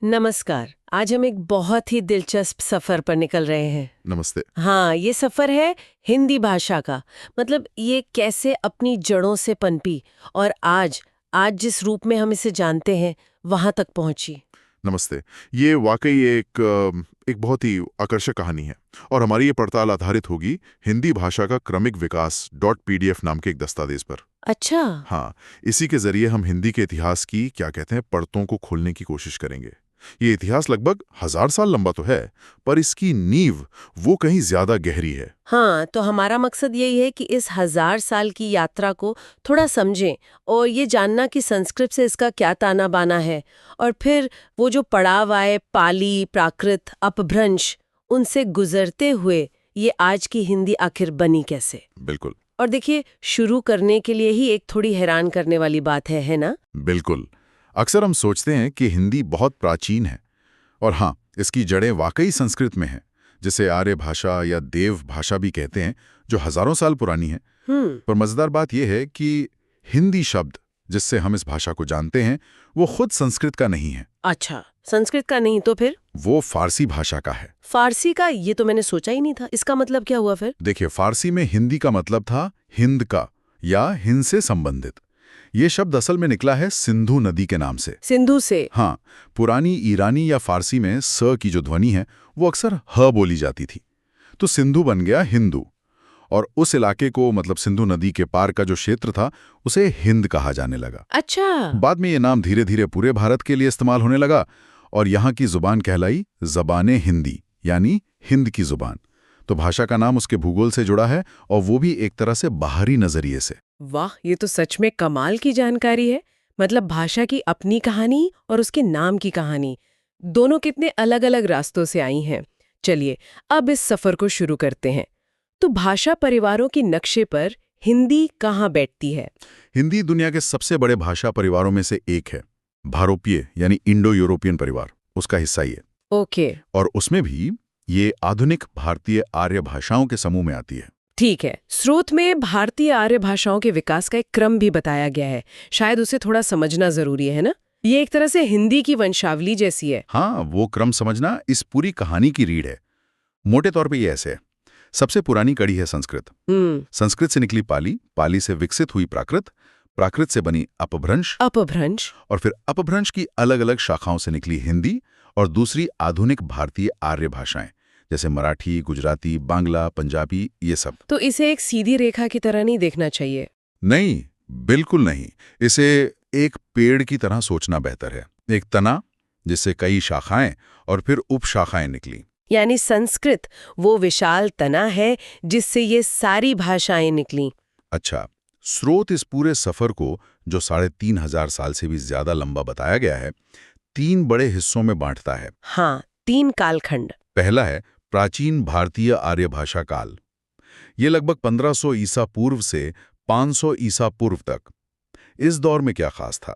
नमस्कार। आज हम एक बहुत ही दिलचस्प सफर पर निकल रहे हैं। नमस्ते। हाँ, ये सफर है हिंदी भाषा का। मतलब ये कैसे अपनी जड़ों से पनपी और आज आज जिस रूप में हम इसे जानते हैं वहां तक पहुंची। नमस्ते। ये वाकई एक बहुत ही आकर्षक कहानी है और हमारी ये पड़ताल आधारित होगी हिंदी भाषा का क्रमिक विकास .pdf नाम के एक दस्तावेज पर। अच्छा। हाँ, इसी के जरिए हम हिंदी के इतिहास की क्या कहते हैं परतों को खोलने की कोशिश करेंगे। ये इतिहास लगभग 1000 साल लंबा तो है, पर इसकी नींव वो कहीं ज्यादा गहरी है। हाँ, तो हमारा मकसद यही है कि इस 1000 साल की यात्रा को थोड़ा समझें और ये जानना कि संस्कृत से इसका क्या ताना बाना है और फिर वो जो पड़ाव आए पाली, प्राकृत, अपभ्रंश, उनसे गुजरते हुए ये आज की हिंदी आखिर बनी कैसे। बिल्कुल। और देखिए, शुरू करने के लिए ही एक थोड़ी हैरान करने वाली बात है ना? बिल्कुल। अक्सर हम सोचते हैं कि हिंदी बहुत प्राचीन है और हाँ, इसकी जड़ें वाकई संस्कृत में हैं, जिसे आर्य भाषा या देव भाषा भी कहते हैं, जो हजारों साल पुरानी है। पर मजेदार बात यह है कि हिंदी शब्द जिससे हम इस भाषा को जानते हैं वो खुद संस्कृत का नहीं है। अच्छा, संस्कृत का नहीं तो फिर? वो फारसी भाषा का है। फारसी का? ये तो मैंने सोचा ही नहीं था। इसका मतलब क्या हुआ फिर? देखिए, फारसी में हिंदी का मतलब था हिंद का या हिंद से संबंधित। ये शब्द असल में निकला है सिंधु नदी के नाम से। सिंधु से? हाँ, पुरानी ईरानी या फारसी में स की जो ध्वनि है वो अक्सर ह बोली जाती थी, तो सिंधु बन गया हिंदू और उस इलाके को, मतलब सिंधु नदी के पार का जो क्षेत्र था, उसे हिंद कहा जाने लगा। अच्छा। बाद में ये नाम धीरे धीरे पूरे भारत के लिए इस्तेमाल होने लगा और यहाँ की जुबान कहलाई ज़बाने हिंदी, यानी हिंद की जुबान। तो भाषा का नाम उसके भूगोल से जुड़ा है और वो भी एक तरह से बाहरी नजरिए से। वाह, ये तो सच में कमाल की जानकारी है। मतलब भाषा की अपनी कहानी और उसके नाम की कहानी दोनों कितने अलग अलग रास्तों से आई हैं। चलिए अब इस सफर को शुरू करते हैं। तो भाषा परिवारों के नक्शे पर हिंदी कहाँ बैठती है? हिंदी दुनिया के सबसे बड़े भाषा परिवारों में से एक है। भारोपीय यानी इंडो यूरोपियन परिवार उसका हिस्सा ही है। ओके। और उसमें भी ये आधुनिक भारतीय आर्य भाषाओं के समूह में आती है। ठीक है। स्रोत में भारतीय आर्य भाषाओं के विकास का एक क्रम भी बताया गया है। शायद उसे थोड़ा समझना जरूरी है ना? ये एक तरह से हिंदी की वंशावली जैसी है। हाँ, वो क्रम समझना इस पूरी कहानी की रीढ़ है। मोटे तौर पे ये ऐसे है। सबसे पुरानी कड़ी है संस्कृत। संस्कृत से निकली पाली, पाली से विकसित हुई प्राकृत, प्राकृत से बनी अपभ्रंश, अपभ्रंश, और फिर अपभ्रंश की अलग अलग शाखाओं से निकली हिंदी और दूसरी आधुनिक भारतीय आर्य भाषाएं, जैसे मराठी, गुजराती, बांग्ला, पंजाबी, ये सब। तो इसे एक सीधी रेखा की तरह नहीं देखना चाहिए? नहीं, बिल्कुल नहीं। इसे एक पेड़ की तरह सोचना बेहतर है। एक तना जिससे कई शाखाएं और फिर उपशाखाएं निकली। यानी संस्कृत वो विशाल तना है जिससे ये सारी भाषाएं निकली। अच्छा, स्रोत इस पूरे सफर को, जो 3500 साल से भी ज्यादा लंबा बताया गया है, 3 बड़े हिस्सों में बांटता है। हाँ, 3 कालखंड। पहला है प्राचीन भारतीय आर्य भाषा काल। ये लगभग 1500 ईसा पूर्व से 500 ईसा पूर्व तक। इस दौर में क्या खास था?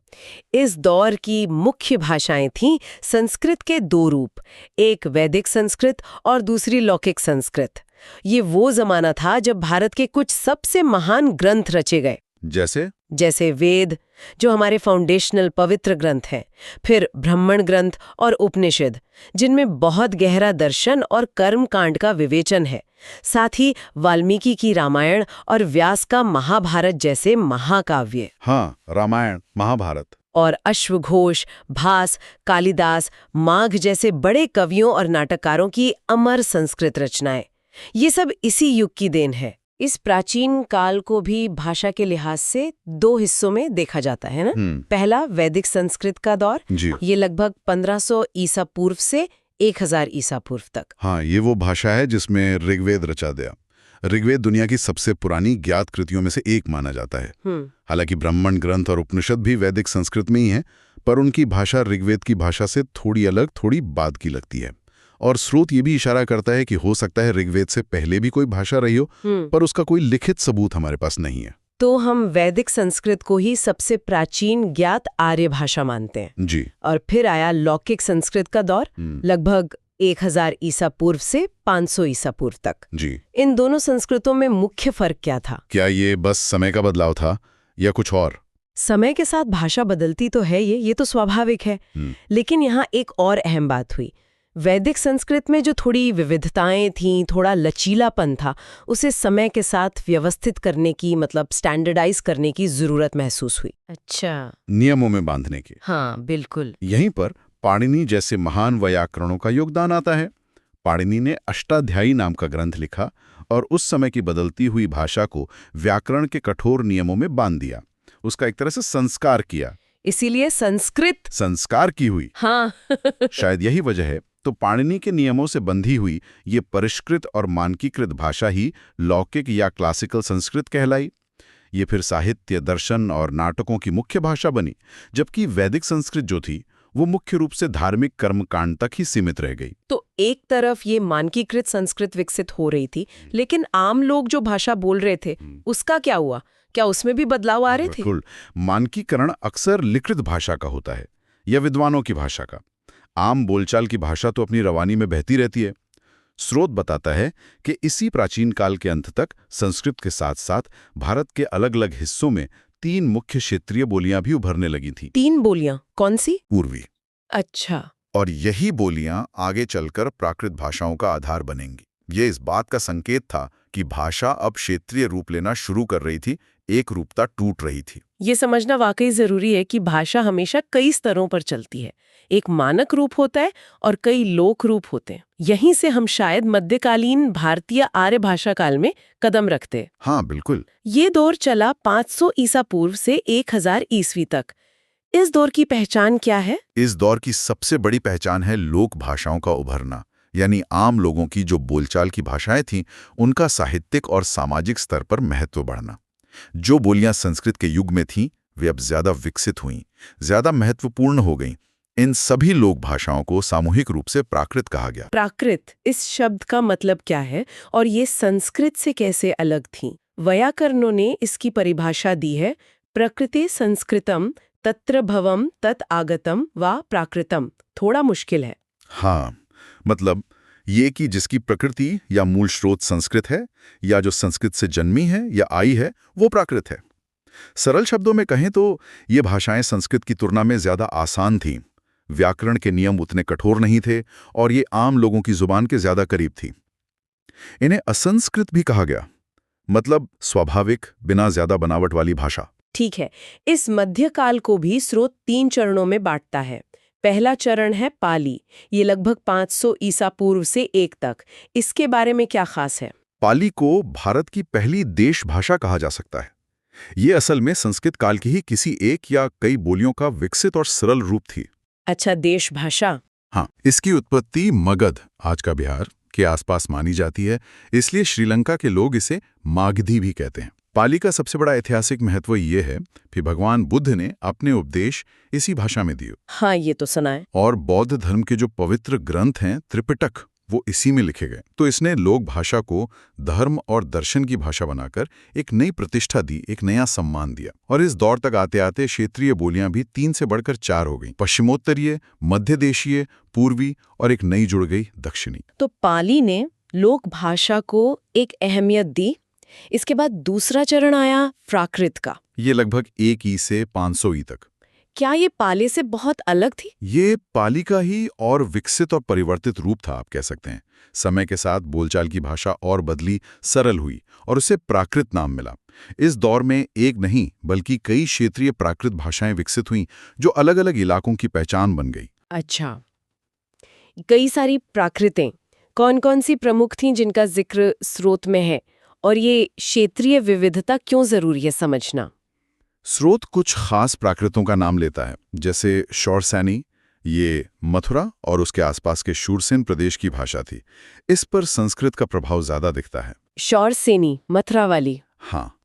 इस दौर की मुख्य भाषाएं थीं संस्कृत के 2 रूप, एक वैदिक संस्कृत और दूसरी लौकिक संस्कृत। ये वो जमाना था जब भारत के कुछ सबसे महान ग्रंथ रचे गए, जैसे वेद, जो हमारे फाउंडेशनल पवित्र ग्रंथ हैं, फिर ब्राह्मण ग्रंथ और उपनिषद, जिनमें बहुत गहरा दर्शन और कर्म कांड का विवेचन है। साथ ही वाल्मीकि की रामायण और व्यास का महाभारत जैसे महाकाव्य। हाँ, रामायण, महाभारत। और अश्वघोष, भास, कालिदास, माघ जैसे बड़े कवियों और नाटककारों की अमर संस्कृत रचनाएं। ये सब इसी युग की देन है। इस प्राचीन काल को भी भाषा के लिहाज से 2 हिस्सों में देखा जाता है ना? पहला वैदिक संस्कृत का दौर, ये लगभग 1500 ईसा पूर्व से 1000 ईसा पूर्व तक। हाँ, ये वो भाषा है जिसमें ऋग्वेद रचा गया। ऋग्वेद दुनिया की सबसे पुरानी ज्ञात कृतियों में से एक माना जाता है। हालांकि ब्राह्मण ग्रंथ और उपनिषद भी वैदिक संस्कृत में ही हैं, पर उनकी भाषा ऋग्वेद की भाषा से थोड़ी अलग, थोड़ी बाद की लगती है। और स्रोत ये भी इशारा करता है कि हो सकता है ऋग्वेद से पहले भी कोई भाषा रही हो, पर उसका कोई लिखित सबूत हमारे पास नहीं है। तो हम वैदिक संस्कृत को ही सबसे प्राचीन ज्ञात आर्य भाषा मानते हैं। जी। और फिर आया लौकिक संस्कृत का दौर, लगभग 1000 ईसा पूर्व से 500 ईसा पूर्व तक। जी। इन दोनों संस्कृतों में मुख्य फर्क क्या था? क्या ये बस समय का बदलाव था या कुछ और? समय के साथ भाषा बदलती तो है, ये तो स्वाभाविक है। लेकिन यहाँ एक और अहम बात हुई। वैदिक संस्कृत में जो थोड़ी विविधताएं थीं, थोड़ा लचीलापन था, उसे समय के साथ व्यवस्थित करने की, मतलब स्टैंडर्डाइज करने की जरूरत महसूस हुई। अच्छा, नियमों में बांधने की। हाँ बिल्कुल। यहीं पर पाणिनि जैसे महान वैयाकरणों का योगदान आता है। पाणिनि ने अष्टाध्यायी नाम का ग्रंथ लिखा और उस समय की बदलती हुई भाषा को व्याकरण के कठोर नियमों में बांध दिया। उसका एक तरह से संस्कार किया। इसीलिए संस्कृत संस्कार की हुई। हाँ शायद यही वजह है। तो पाणिनि के नियमों से बंधी हुई ये परिष्कृत और मानकीकृत भाषा ही लौकिक या क्लासिकल संस्कृत कहलाई। ये फिर साहित्य, दर्शन और नाटकों की मुख्य भाषा बनी, जबकि वैदिक संस्कृत जो थी वो मुख्य रूप से धार्मिक कर्मकांड तक ही सीमित रह गई। तो एक तरफ ये मानकीकृत संस्कृत विकसित हो रही थी, लेकिन आम लोग जो भाषा बोल रहे थे उसका क्या हुआ? क्या उसमें भी बदलाव आ रहे थे? बिल्कुल। मानकीकरण अक्सर लिखित भाषा का होता है या विद्वानों की भाषा का। आम बोलचाल की भाषा तो अपनी रवानी में बहती रहती है। स्रोत बताता है कि इसी प्राचीन काल के अंत तक संस्कृत के साथ साथ भारत के अलग अलग हिस्सों में 3 मुख्य क्षेत्रीय बोलियां भी उभरने लगी थीं। 3 बोलियां? कौन सी? पूर्वी। अच्छा। और यही बोलियां आगे चलकर प्राकृत भाषाओं का आधार बनेंगी। ये इस बात का संकेत था कि भाषा अब क्षेत्रीय रूप लेना शुरू कर रही थी, एक रूपता टूट रही थी। ये समझना वाकई जरूरी है कि भाषा हमेशा कई स्तरों पर चलती है। एक मानक रूप होता है और कई लोक रूप होते हैं। यहीं से हम शायद मध्यकालीन भारतीय आर्य भाषा काल में कदम रखते। हाँ बिल्कुल। ये दौर चला 500 ईसा पूर्व से 1000 ईस्वी तक। इस दौर की पहचान क्या है? इस दौर की सबसे बड़ी पहचान है लोक भाषाओं का उभरना, यानी आम लोगों की जो बोलचाल की भाषाएं थीं, उनका साहित्यिक और सामाजिक स्तर पर महत्व बढ़ना। जो बोलियां संस्कृत के युग में थीं, वे अब ज्यादा विकसित हुईं, ज्यादा महत्वपूर्ण हो गईं। इन सभी लोक भाषाओं को सामूहिक रूप से प्राकृत कहा गया। प्राकृत, इस शब्द का मतलब क्या है और ये संस्कृत से कैसे अलग थीं? वैयाकरणों ने इसकी परिभाषा दी है, प्रकृते संस्कृतम तत्र भवम तत् आगतम व प्राकृतम। थोड़ा मुश्किल है। हाँ, मतलब ये कि जिसकी प्रकृति या मूल स्रोत संस्कृत है, या जो संस्कृत से जन्मी है या आई है, वो प्राकृत है। सरल शब्दों में कहें तो ये भाषाएं संस्कृत की तुलना में ज्यादा आसान थीं। व्याकरण के नियम उतने कठोर नहीं थे और ये आम लोगों की जुबान के ज्यादा करीब थी। इन्हें असंस्कृत भी कहा गया, मतलब स्वाभाविक, बिना ज्यादा बनावट वाली भाषा। ठीक है। इस मध्यकाल को भी स्रोत 3 चरणों में बांटता है। पहला चरण है पाली। ये लगभग 500 ईसा पूर्व से 1 तक। इसके बारे में क्या खास है? पाली को भारत की पहली देश भाषा कहा जा सकता है। ये असल में संस्कृत काल की ही किसी एक या कई बोलियों का विकसित और सरल रूप थी। अच्छा, देश भाषा। हाँ, इसकी उत्पत्ति मगध, आज का बिहार, के आसपास मानी जाती है, इसलिए श्रीलंका के लोग इसे मागधी भी कहते हैं। पाली का सबसे बड़ा ऐतिहासिक महत्व ये है कि भगवान बुद्ध ने अपने उपदेश इसी भाषा में दिए। हाँ, ये तो सुना है। और बौद्ध धर्म के जो पवित्र ग्रंथ हैं, त्रिपिटक, वो इसी में लिखे गए। तो इसने लोक भाषा को धर्म और दर्शन की भाषा बनाकर एक नई प्रतिष्ठा दी, एक नया सम्मान दिया। और इस दौर तक आते आते क्षेत्रीय बोलियां भी 3 से बढ़कर 4 हो गईं। पश्चिमोत्तरीय, मध्य देशीय, पूर्वी और एक नई जुड़ गई दक्षिणी। तो पाली ने लोक भाषा को एक अहमियत दी। इसके बाद दूसरा चरण आया प्राकृत का। ये लगभग 1 ई से 500 ई तक। क्या ये पाली से बहुत अलग थी? ये पाली का ही और विकसित और परिवर्तित रूप था, आप कह सकते हैं। समय के साथ बोलचाल की भाषा और बदली, सरल हुई और उसे प्राकृत नाम मिला। इस दौर में एक नहीं बल्कि कई क्षेत्रीय प्राकृत भाषाएं विकसित हुईं, जो अलग अलग इलाकों की पहचान बन गई। अच्छा, कई सारी प्राकृतें कौन कौन सी प्रमुख थीं जिनका जिक्र स्रोत में है, और ये क्षेत्रीय विविधता क्यों जरूरी है समझना? स्रोत कुछ खास प्राकृतों का नाम लेता है, जैसे शौरसेनी, ये मथुरा और उसके आसपास के शूरसेन प्रदेश की भाषा थी। इस पर संस्कृत का प्रभाव ज्यादा दिखता है। शौरसेनी, मथुरा वाली। हाँ,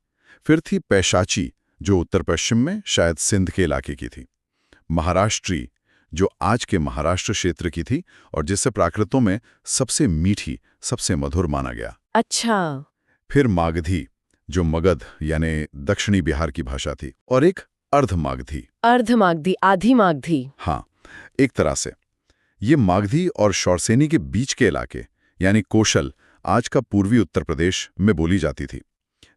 फिर थी पैशाची, जो उत्तर पश्चिम में शायद सिंध के इलाके की थी। महाराष्ट्री, जो आज के महाराष्ट्र क्षेत्र की थी और जिससे प्राकृतों में सबसे मीठी, सबसे मधुर माना गया। अच्छा। फिर मागधी, जो मगध यानी दक्षिणी बिहार की भाषा थी, और एक अर्धमागधी। अर्धमागधी, आधी मागधी। हाँ, एक तरह से ये मागधी और शौरसेनी के बीच के इलाके यानी कोशल, आज का पूर्वी उत्तर प्रदेश में बोली जाती थी।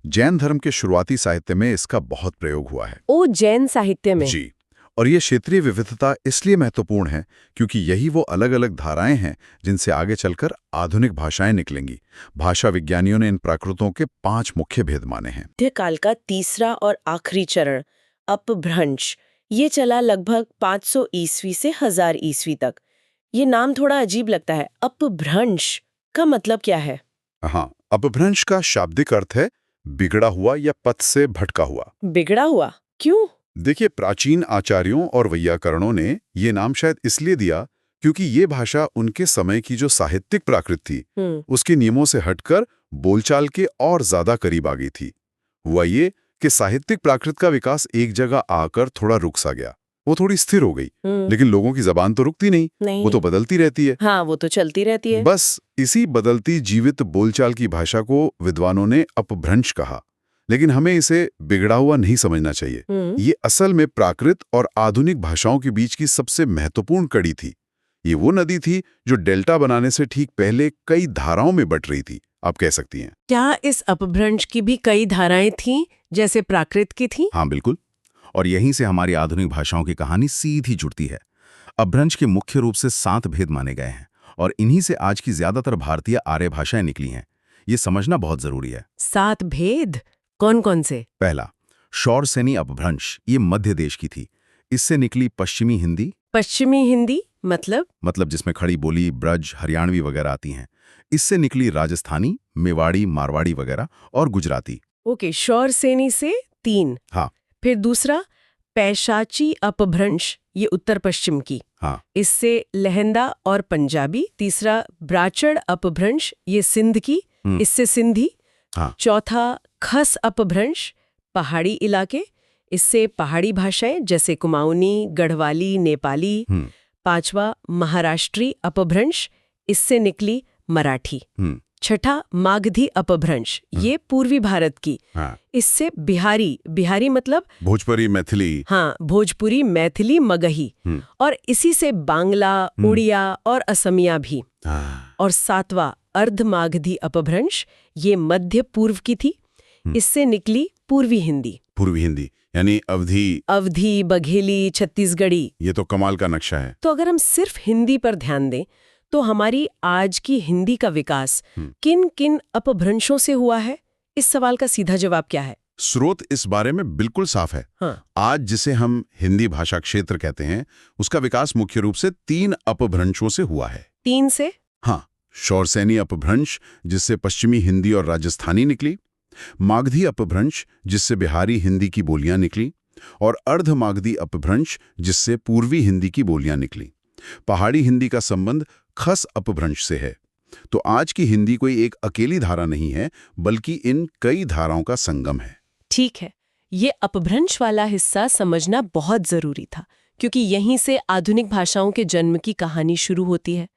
जैन धर्म के शुरुआती साहित्य में इसका बहुत प्रयोग हुआ है। ओ, जैन साहित्य में? जी। और ये क्षेत्रीय विविधता इसलिए महत्वपूर्ण है क्योंकि यही वो अलग-अलग धाराएं हैं जिनसे आगे चलकर आधुनिक भाषाएं निकलेंगी। भाषा विज्ञानियों ने इन प्राकृतों के 5 मुख्य भेद माने हैं। मध्यकाल का तीसरा और आखिरी चरण, अपभ्रंश, ये चला लगभग 500 ईस्वी से 1000 ईस्वी तक। ये नाम थोड़ा अजीब लगता है। अपभ्रंश का मतलब क्या है? हाँ, अपभ्रंश का शाब्दिक अर्थ है बिगड़ा हुआ या पथ से भटका हुआ। बिगड़ा हुआ? क्यों? देखिए, प्राचीन आचार्यों और वैयाकरणों ने ये नाम शायद इसलिए दिया क्योंकि ये भाषा उनके समय की जो साहित्यिक प्राकृत थी उसके नियमों से हटकर बोलचाल के और ज्यादा करीब आ गई थी। हुआ ये कि साहित्यिक प्राकृत का विकास एक जगह आकर थोड़ा रुक सा गया। वो थोड़ी स्थिर हो गई, लेकिन लोगों की जबान तो रुकती नहीं। वो तो बदलती रहती है। हाँ, वो तो चलती रहती है। बस इसी बदलती जीवित बोलचाल की भाषा को विद्वानों ने अपभ्रंश कहा, लेकिन हमें इसे बिगड़ा हुआ नहीं समझना चाहिए। ये असल में प्राकृत और आधुनिक भाषाओं के बीच की सबसे महत्वपूर्ण कड़ी थी। ये वो नदी थी जो डेल्टा बनाने से ठीक पहले कई धाराओं में बट रही थी, आप कह सकती हैं। क्या इस अपभ्रंश की भी कई धाराएं थीं, जैसे प्राकृत की थी? हाँ, बिल्कुल। और यहीं से हमारी आधुनिक भाषाओं की कहानी सीधी जुड़ती है। अपभ्रंश के मुख्य रूप से 7 भेद माने गए हैं और इन्हीं से आज की ज्यादातर भारतीय आर्य भाषाएं निकली हैं। ये समझना बहुत जरूरी है। 7 भेद कौन कौन से? पहला, शौरसेनी अपभ्रंश, ये मध्य देश की थी। इससे निकली पश्चिमी हिंदी। पश्चिमी हिंदी मतलब जिसमें खड़ी बोली, ब्रज, हरियाणवी वगैरह आती हैं। इससे निकली राजस्थानी, मेवाड़ी, मारवाड़ी वगैरह और गुजराती। ओके, शौरसेनी से 3। हाँ। फिर दूसरा, पैशाची अपभ्रंश, ये उत्तर पश्चिम की। हाँ। इससे लहंदा और पंजाबी। तीसरा, ब्राचड़ अपभ्रंश, ये सिंध की, इससे सिंधी। हाँ। चौथा, खस अपभ्रंश, पहाड़ी इलाके, इससे पहाड़ी भाषाएं जैसे कुमाऊनी, गढ़वाली, नेपाली। 5वां, महाराष्ट्री अपभ्रंश, इससे निकली मराठी। छठा, मागधी अपभ्रंश, ये पूर्वी भारत की। हाँ। इससे बिहारी मतलब भोजपुरी, मैथिली। हाँ, भोजपुरी, मैथिली, मगही। और इसी से बांग्ला, उड़िया और असमिया भी। और 7वां, अर्धमागधी अपभ्रंश, ये मध्य पूर्व की थी। इससे निकली पूर्वी हिंदी। पूर्वी हिंदी यानी अवधी, बघेली, छत्तीसगढ़ी। ये तो कमाल का नक्शा है। तो अगर हम सिर्फ हिंदी पर ध्यान दें तो हमारी आज की हिंदी का विकास किन किन अपभ्रंशों से हुआ है? इस सवाल का सीधा जवाब क्या है? स्रोत इस बारे में बिल्कुल साफ है। हाँ। आज जिसे हम हिंदी भाषा क्षेत्र कहते हैं, उसका विकास मुख्य रूप से 3 अपभ्रंशों से हुआ है। 3 से? हाँ, शौरसेनी अपभ्रंश, जिससे पश्चिमी हिंदी और राजस्थानी निकली। मागधी अपभ्रंश, जिससे बिहारी हिंदी की बोलियां निकली। और अर्धमागधी अपभ्रंश, जिससे पूर्वी हिंदी की बोलियां निकली। पहाड़ी हिंदी का संबंध खस अपभ्रंश से है। तो आज की हिंदी कोई एक अकेली धारा नहीं है, बल्कि इन कई धाराओं का संगम है। ठीक है, ये अपभ्रंश वाला हिस्सा समझना बहुत जरूरी था, क्योंकि यहीं से आधुनिक भाषाओं के जन्म की कहानी शुरू होती है।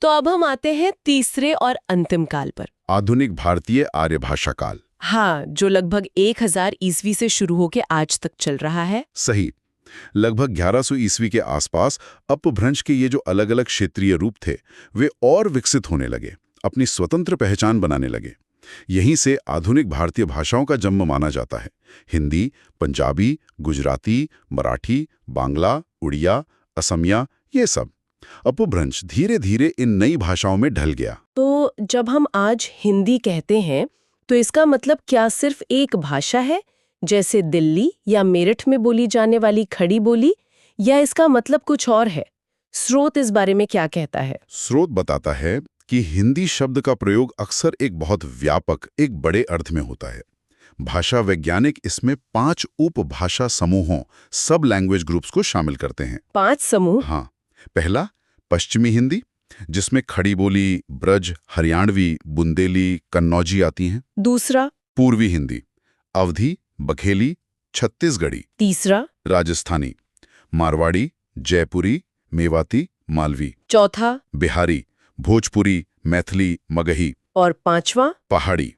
तो अब हम आते हैं तीसरे और अंतिम काल पर, आधुनिक भारतीय आर्य भाषा काल। हाँ, जो लगभग 1000 ईस्वी से शुरू होकर आज तक चल रहा है। सही। लगभग 1100 ईस्वी के आसपास अपभ्रंश के ये जो अलग अलग क्षेत्रीय रूप थे, वे और विकसित होने लगे, अपनी स्वतंत्र पहचान बनाने लगे। यहीं से आधुनिक भारतीय भाषाओं का जन्म माना जाता है। हिंदी, पंजाबी, गुजराती, मराठी, बांग्ला, उड़िया, असमिया, ये सब। अपभ्रंश धीरे धीरे इन नई भाषाओं में ढल गया। तो जब हम आज हिंदी कहते हैं तो इसका मतलब क्या सिर्फ एक भाषा है, जैसे दिल्ली या मेरठ में बोली जाने वाली खड़ी बोली, या इसका मतलब कुछ और है? स्रोत इस बारे में क्या कहता है? स्रोत बताता है कि हिंदी शब्द का प्रयोग अक्सर एक बहुत व्यापक, एक बड़े अर्थ में होता है। भाषा वैज्ञानिक इसमें 5 उपभाषा समूहों, सब लैंग्वेज ग्रुप्स को शामिल करते हैं। 5 समूह? हाँ। पहला, पश्चिमी हिंदी, जिसमें खड़ी बोली, ब्रज, हरियाणवी, बुंदेली, कन्नौजी आती हैं। दूसरा, पूर्वी हिंदी, अवधी, बघेली, छत्तीसगढ़ी। तीसरा, राजस्थानी, मारवाड़ी, जयपुरी, मेवाती, मालवी। चौथा, बिहारी, भोजपुरी, मैथिली, मगही। और 5वां, पहाड़ी,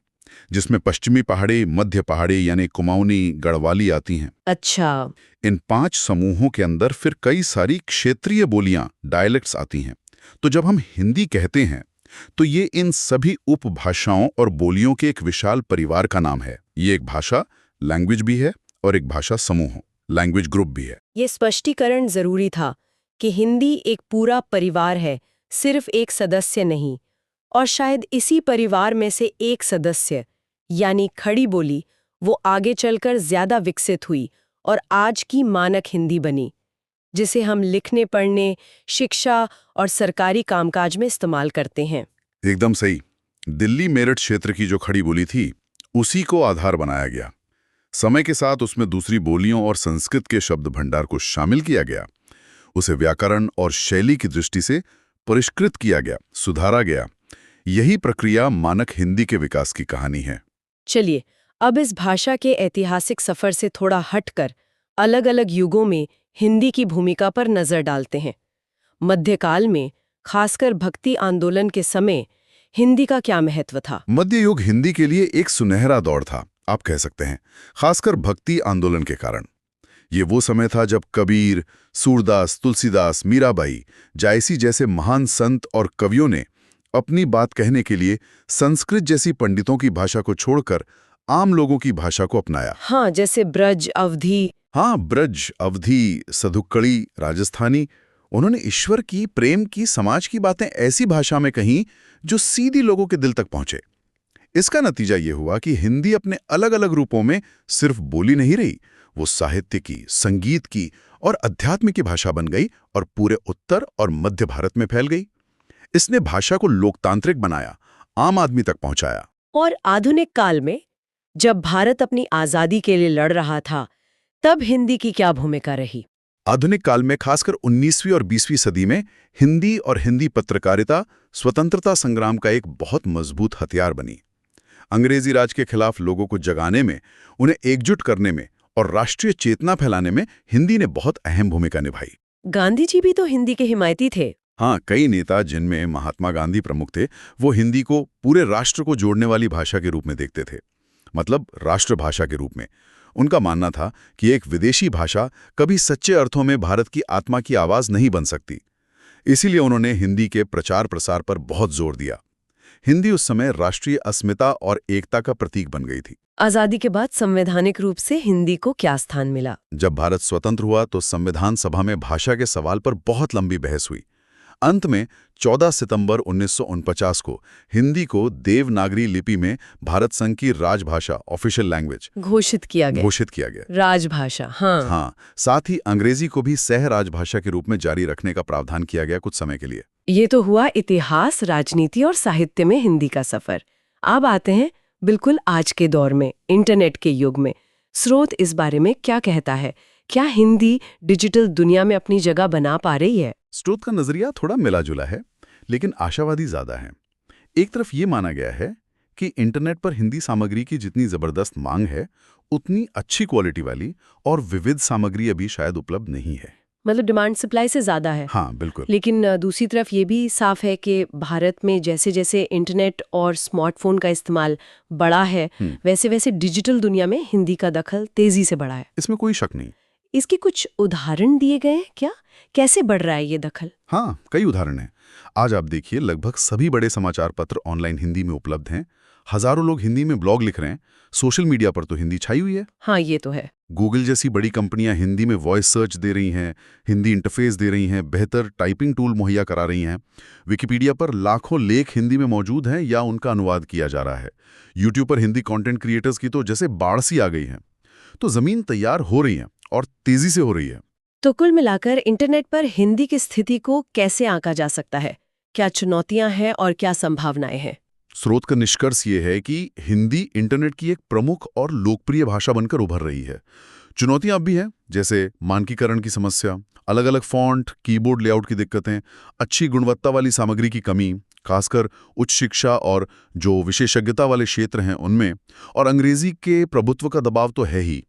जिसमें पश्चिमी पहाड़ी, मध्य पहाड़ी यानी कुमाऊनी, गढ़वाली आती हैं। अच्छा। इन 5 समूहों के अंदर फिर कई सारी क्षेत्रीय बोलियां, डायलेक्ट्स आती हैं। तो जब हम हिंदी कहते हैं तो ये इन सभी उपभाषाओं और बोलियों के एक विशाल परिवार का नाम है। ये एक भाषा लैंग्वेज भी है और एक भाषा समूह लैंग्वेज ग्रुप भी है। ये स्पष्टीकरण जरूरी था कि हिंदी एक पूरा परिवार है, सिर्फ एक सदस्य नहीं। और शायद इसी परिवार में से एक सदस्य यानी खड़ी बोली वो आगे चलकर ज्यादा विकसित हुई और आज की मानक हिंदी बनी, जिसे हम लिखने पढ़ने, शिक्षा और सरकारी कामकाज में इस्तेमाल करते हैं। एकदम सही। दिल्ली मेरठ क्षेत्र की जो खड़ी बोली थी उसी को आधार बनाया गया। समय के साथ उसमें दूसरी बोलियों और संस्कृत के शब्द भंडार को शामिल किया गया। उसे व्याकरण और शैली की दृष्टि से परिष्कृत किया गया, सुधारा गया। यही प्रक्रिया मानक हिंदी के विकास की कहानी है। चलिए अब इस भाषा के ऐतिहासिक सफर से थोड़ा हटकर अलग-अलग युगों में हिंदी की भूमिका पर नजर डालते हैं। मध्यकाल में, खासकर भक्ति आंदोलन के समय, हिंदी का क्या महत्व था? मध्य युग हिंदी के लिए एक सुनहरा दौर था, आप कह सकते हैं, खासकर भक्ति आंदोलन के कारण। ये वो समय था जब कबीर, सूरदास, तुलसीदास, मीराबाई, जायसी जैसे महान संत और कवियों ने अपनी बात कहने के लिए संस्कृत जैसी पंडितों की भाषा को छोड़कर आम लोगों की भाषा को अपनाया। हाँ, जैसे ब्रज, अवधी। हाँ, ब्रज, अवधी, सधुक्कड़ी, राजस्थानी। उन्होंने ईश्वर की, प्रेम की, समाज की बातें ऐसी भाषा में कहीं जो सीधी लोगों के दिल तक पहुंचे। इसका नतीजा ये हुआ कि हिंदी अपने अलग अलग रूपों में सिर्फ बोली नहीं रही, वो साहित्य की, संगीत की और अध्यात्म की भाषा बन गई और पूरे उत्तर और मध्य भारत में फैल गई। इसने भाषा को लोकतांत्रिक बनाया, आम आदमी तक पहुंचाया। और आधुनिक काल में, जब भारत अपनी आजादी के लिए लड़ रहा था, तब हिंदी की क्या भूमिका रही? आधुनिक काल में, खासकर 19वीं और 20वीं सदी में, हिंदी और हिंदी पत्रकारिता स्वतंत्रता संग्राम का एक बहुत मजबूत हथियार बनी। अंग्रेजी राज के खिलाफ लोगों को जगाने में, उन्हें एकजुट करने में और राष्ट्रीय चेतना फैलाने में हिंदी ने बहुत अहम भूमिका निभाई। गांधी जी भी तो हिंदी के हिमायती थे। हाँ, कई नेता, जिनमें महात्मा गांधी प्रमुख थे, वो हिंदी को पूरे राष्ट्र को जोड़ने वाली भाषा के रूप में देखते थे, मतलब राष्ट्रभाषा के रूप में। उनका मानना था कि एक विदेशी भाषा कभी सच्चे अर्थों में भारत की आत्मा की आवाज नहीं बन सकती। इसीलिए उन्होंने हिंदी के प्रचार प्रसार पर बहुत जोर दिया। हिंदी उस समय राष्ट्रीय अस्मिता और एकता का प्रतीक बन गई थी। आजादी के बाद संवैधानिक रूप से हिंदी को क्या स्थान मिला? जब भारत स्वतंत्र हुआ तो संविधान सभा में भाषा के सवाल पर बहुत लंबी बहस हुई। अंत में 14 सितंबर 1949 को हिंदी को देवनागरी लिपि में भारत संघ की राजभाषा, ऑफिशियल लैंग्वेज, घोषित किया गया। राजभाषा, हाँ, साथ ही अंग्रेजी को भी सह राजभाषा के रूप में जारी रखने का प्रावधान किया गया कुछ समय के लिए। ये तो हुआ इतिहास, राजनीति और साहित्य में हिंदी का सफर। अब आते हैं बिल्कुल आज के दौर में, इंटरनेट के युग में। स्रोत इस बारे में क्या कहता है? क्या हिंदी डिजिटल दुनिया में अपनी जगह बना पा रही है? स्रोत का नजरिया थोड़ा मिला जुला है, लेकिन आशावादी ज्यादा है। एक तरफ ये माना गया है कि इंटरनेट पर हिंदी सामग्री की जितनी जबरदस्त मांग है, उतनी अच्छी क्वालिटी वाली और विविध सामग्री अभी शायद उपलब्ध नहीं है। मतलब डिमांड सप्लाई से ज्यादा है। हाँ, बिल्कुल। लेकिन दूसरी तरफ ये भी साफ है कि भारत में जैसे जैसे इंटरनेट और स्मार्टफोन का इस्तेमाल बढ़ा है, वैसे वैसे डिजिटल दुनिया में हिंदी का दखल तेजी से बढ़ा है। इसमें कोई शक नहीं। इसके कुछ उदाहरण दिए गए हैं क्या? कैसे बढ़ रहा है ये दखल? हाँ, कई उदाहरण हैं। आज आप देखिए, लगभग सभी बड़े समाचार पत्र ऑनलाइन हिंदी में उपलब्ध हैं। हजारों लोग हिंदी में ब्लॉग लिख रहे हैं। सोशल मीडिया पर तो हिंदी छाई हुई है। हाँ, ये तो है। गूगल जैसी बड़ी कंपनियां हिंदी में वॉइस सर्च दे रही हैं, हिंदी इंटरफेस दे रही हैं, बेहतर टाइपिंग टूल मुहैया करा रही हैं। विकिपीडिया पर लाखों लेख हिंदी में मौजूद हैं या उनका अनुवाद किया जा रहा है। यूट्यूब पर हिंदी कंटेंट क्रिएटर्स की तो जैसे बाढ़ सी आ गई है। तो जमीन तैयार हो रही है और तेजी से हो रही है। तो कुल मिलाकर इंटरनेट पर हिंदी की स्थिति को कैसे आंका जा सकता है? क्या चुनौतियां हैं और क्या संभावनाएं हैं? स्रोत का निष्कर्ष ये है कि हिंदी इंटरनेट की एक प्रमुख और लोकप्रिय भाषा बनकर उभर रही है। चुनौतियां अब भी हैं, जैसे मानकीकरण की समस्या, अलग अलग फॉन्ट, कीबोर्ड लेआउट की दिक्कतें, अच्छी गुणवत्ता वाली सामग्री की कमी, खासकर उच्च शिक्षा और जो विशेषज्ञता वाले क्षेत्र हैं उनमें, और अंग्रेजी के प्रभुत्व का दबाव तो है ही।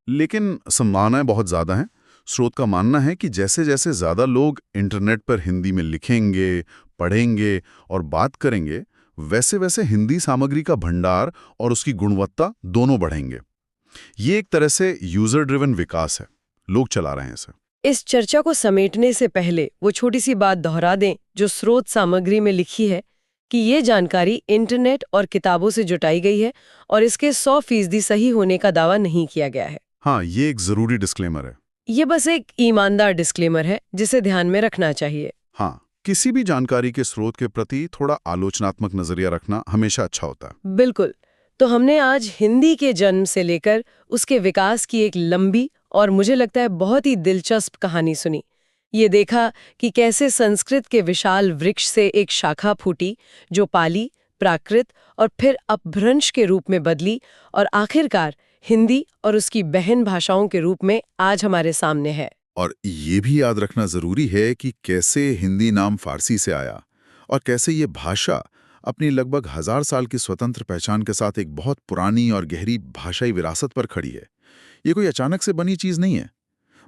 लेकिन संभावनाएं बहुत ज्यादा हैं। स्रोत का मानना है कि जैसे जैसे ज्यादा लोग इंटरनेट पर हिंदी में लिखेंगे, पढ़ेंगे और बात करेंगे, वैसे वैसे हिंदी सामग्री का भंडार और उसकी गुणवत्ता दोनों बढ़ेंगे। ये एक तरह से यूजर ड्रिवन विकास है। लोग चला रहे हैं इसे। इस चर्चा को समेटने से पहले वो छोटी सी बात दोहरा दें जो स्रोत सामग्री में लिखी है कि ये जानकारी इंटरनेट और किताबों से जुटाई गई है और इसके 100% सही होने का दावा नहीं किया गया है। हाँ, ये एक जरूरी डिस्क्लेमर है। ये बस एक ईमानदार डिस्क्लेमर है जिसे ध्यान में रखना चाहिए। हाँ, किसी भी जानकारी के स्रोत के प्रति थोड़ा आलोचनात्मक नजरिया रखना हमेशा अच्छा होता है। बिल्कुल। तो हमने आज हिंदी के जन्म से लेकर उसके विकास की एक लंबी और मुझे लगता है बहुत ही दिलचस्प कहानी सुनी। ये देखा कि कैसे संस्कृत के विशाल वृक्ष से एक शाखा फूटी जो पाली, प्राकृत और फिर अपभ्रंश के रूप में बदली और आखिरकार हिंदी और उसकी बहन भाषाओं के रूप में आज हमारे सामने है। और ये भी याद रखना जरूरी है कि कैसे हिंदी नाम फारसी से आया और कैसे ये भाषा अपनी लगभग 1000 साल की स्वतंत्र पहचान के साथ एक बहुत पुरानी और गहरी भाषाई विरासत पर खड़ी है। ये कोई अचानक से बनी चीज नहीं है,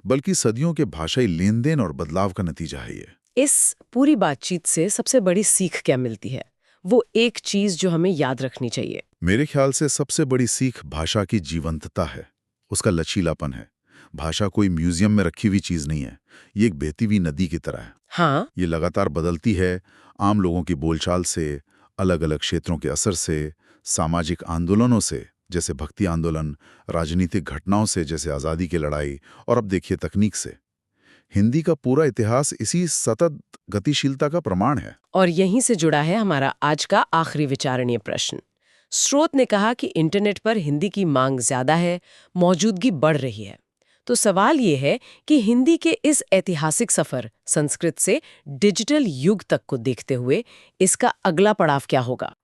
बल्कि सदियों के भाषाई लेन-देन और बदलाव का नतीजा है ये। इस पूरी बातचीत से सबसे बड़ी सीख क्या मिलती है? वो एक चीज जो हमें याद रखनी चाहिए। मेरे ख्याल से सबसे बड़ी सीख भाषा की जीवंतता है, उसका लचीलापन है। भाषा कोई म्यूजियम में रखी हुई चीज नहीं है, ये एक बहती हुई नदी की तरह है। हाँ, ये लगातार बदलती है, आम लोगों की बोलचाल से, अलग-अलग क्षेत्रों के असर से, सामाजिक आंदोलनों से जैसे भक्ति आंदोलन, राजनीतिक घटनाओं से जैसे आज़ादी की लड़ाई, और अब देखिए तकनीक से। हिंदी का पूरा इतिहास इसी सतत गतिशीलता का प्रमाण है। और यहीं से जुड़ा है हमारा आज का आखिरी विचारणीय प्रश्न। स्रोत ने कहा कि इंटरनेट पर हिंदी की मांग ज्यादा है, मौजूदगी बढ़ रही है। तो सवाल ये है कि हिंदी के इस ऐतिहासिक सफर संस्कृत से डिजिटल युग तक को देखते हुए इसका अगला पड़ाव क्या होगा?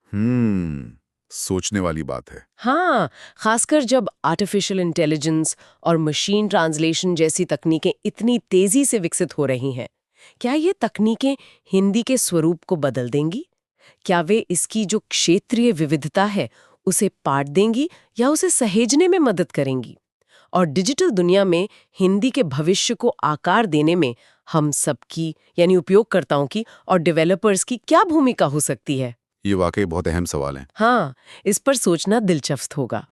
सोचने वाली बात है। हाँ, खासकर जब आर्टिफिशियल इंटेलिजेंस और मशीन ट्रांसलेशन जैसी तकनीकें इतनी तेजी से विकसित हो रही हैं। क्या ये तकनीकें हिंदी के स्वरूप को बदल देंगी? क्या वे इसकी जो क्षेत्रीय विविधता है उसे पाट देंगी या उसे सहेजने में मदद करेंगी? और डिजिटल दुनिया में हिंदी के भविष्य को आकार देने में हम सबकी यानी उपयोगकर्ताओं की और डेवलपर्स की क्या भूमिका हो सकती है? ये वाकई बहुत अहम सवाल है। हाँ, इस पर सोचना दिलचस्प होगा।